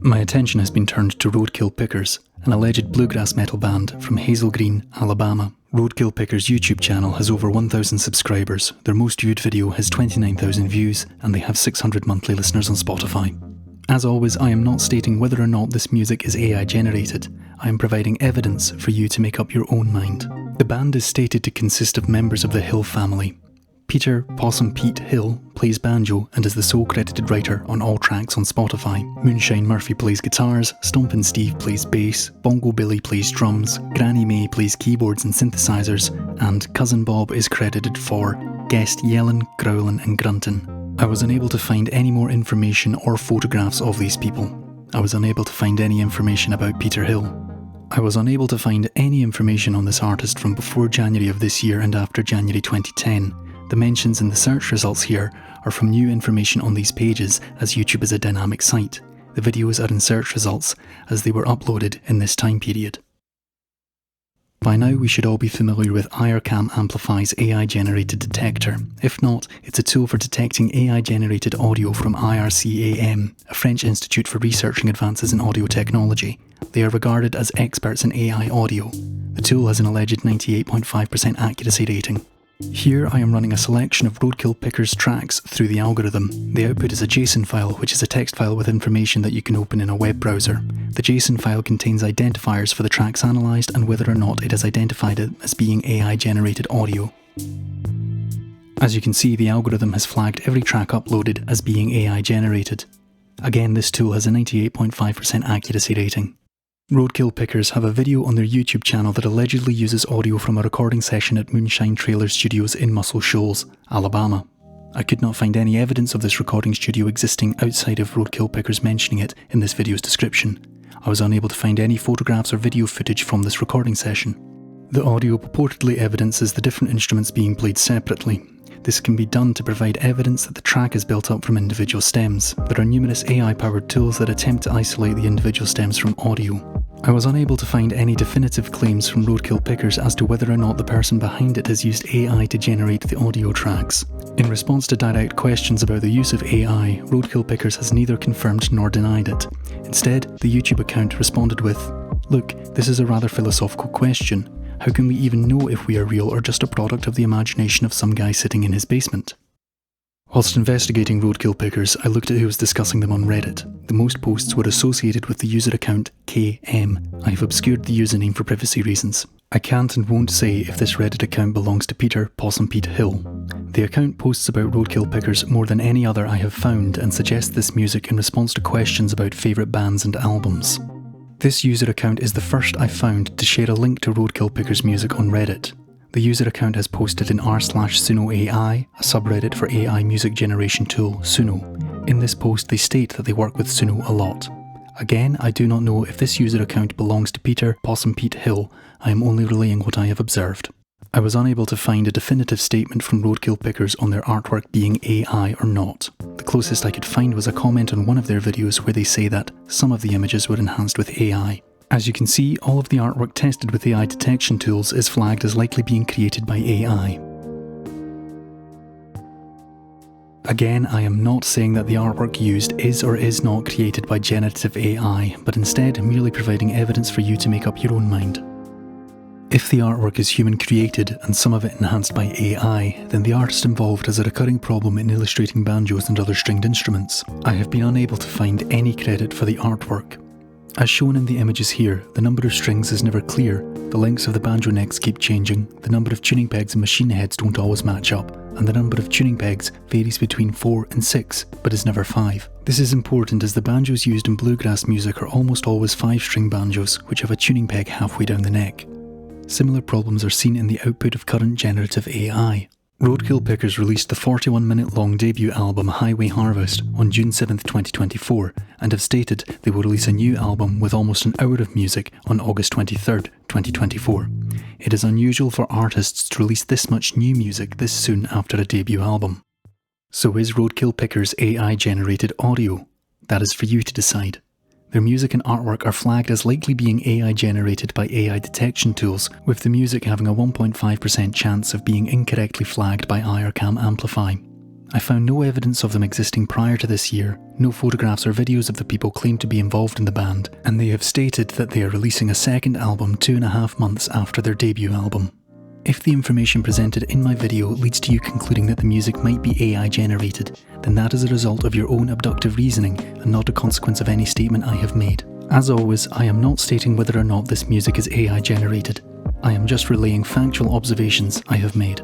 My attention has been turned to Roadkill Pickers, an alleged bluegrass metal band from Hazel Green, Alabama. Roadkill Pickers' YouTube channel has over 1,000 subscribers, their most viewed video has 29,000 views, and they have 600 monthly listeners on Spotify. As always, I am not stating whether or not this music is AI generated. I am providing evidence for you to make up your own mind. The band is stated to consist of members of the Hill family. Peter Possum Pete Hill plays banjo and is the sole credited writer on all tracks on Spotify. Moonshine Murphy plays guitars, Stompin' Steve plays bass, Bongo Billy plays drums, Granny May plays keyboards and synthesizers, and Cousin Bob is credited for guest yellin', growlin' and gruntin'. I was unable to find any more information or photographs of these people. I was unable to find any information about Peter Hill. I was unable to find any information on this artist from before January of this year and after January 2010. The mentions in the search results here are from new information on these pages, as YouTube is a dynamic site. The videos are in search results as they were uploaded in this time period. By now we should all be familiar with Ircam Amplify's AI-generated detector. If not, it's a tool for detecting AI-generated audio from Ircam, a French institute for researching advances in audio technology. They are regarded as experts in AI audio. The tool has an alleged 98.5% accuracy rating. Here I am running a selection of Roadkill Pickers tracks through the algorithm. The output is a JSON file, which is a text file with information that you can open in a web browser. The JSON file contains identifiers for the tracks analysed and whether or not it has identified it as being AI-generated audio. As you can see, the algorithm has flagged every track uploaded as being AI-generated. Again, this tool has a 98.5% accuracy rating. Roadkill Pickers have a video on their YouTube channel that allegedly uses audio from a recording session at Moonshine Trailer Studios in Muscle Shoals, Alabama. I could not find any evidence of this recording studio existing outside of Roadkill Pickers mentioning it in this video's description. I was unable to find any photographs or video footage from this recording session. The audio purportedly evidences the different instruments being played separately. This can be done to provide evidence that the track is built up from individual stems. There are numerous AI-powered tools that attempt to isolate the individual stems from audio. I was unable to find any definitive claims from Roadkill Pickers as to whether or not the person behind it has used AI to generate the audio tracks. In response to direct questions about the use of AI, Roadkill Pickers has neither confirmed nor denied it. Instead, the YouTube account responded with, "Look, this is a rather philosophical question. How can we even know if we are real or just a product of the imagination of some guy sitting in his basement?" Whilst investigating Roadkill Pickers, I looked at who was discussing them on Reddit. The most posts were associated with the user account KM. I have obscured the username for privacy reasons. I can't and won't say if this Reddit account belongs to Peter Possum Pete Hill. The account posts about Roadkill Pickers more than any other I have found and suggests this music in response to questions about favourite bands and albums. This user account is the first I've found to share a link to Roadkill Pickers music on Reddit. The user account has posted in r/SunoAI, a subreddit for AI music generation tool Suno. In this post they state that they work with Suno a lot. Again, I do not know if this user account belongs to Peter Possum Pete Hill. I am only relaying what I have observed. I was unable to find a definitive statement from Roadkill Pickers on their artwork being AI or not. The closest I could find was a comment on one of their videos where they say that some of the images were enhanced with AI. As you can see, all of the artwork tested with AI detection tools is flagged as likely being created by AI. Again, I am not saying that the artwork used is or is not created by generative AI, but instead merely providing evidence for you to make up your own mind. If the artwork is human created and some of it enhanced by AI, then the artist involved has a recurring problem in illustrating banjos and other stringed instruments. I have been unable to find any credit for the artwork. As shown in the images here, the number of strings is never clear, the lengths of the banjo necks keep changing, the number of tuning pegs and machine heads don't always match up, and the number of tuning pegs varies between 4 and 6, but is never 5. This is important as the banjos used in bluegrass music are almost always 5-string banjos, which have a tuning peg halfway down the neck. Similar problems are seen in the output of current generative AI. Roadkill Pickers released the 41-minute-long debut album Highway Harvest on June 7, 2024, and have stated they will release a new album with almost an hour of music on August 23, 2024. It is unusual for artists to release this much new music this soon after a debut album. So is Roadkill Pickers AI-generated audio? That is for you to decide. Their music and artwork are flagged as likely being AI generated by AI detection tools, with the music having a 1.5% chance of being incorrectly flagged by Ircam Amplify. I found no evidence of them existing prior to this year, no photographs or videos of the people claimed to be involved in the band, and they have stated that they are releasing a second album 2.5 months after their debut album. If the information presented in my video leads to you concluding that the music might be AI generated, then that is a result of your own abductive reasoning and not a consequence of any statement I have made. As always, I am not stating whether or not this music is AI generated. I am just relaying factual observations I have made.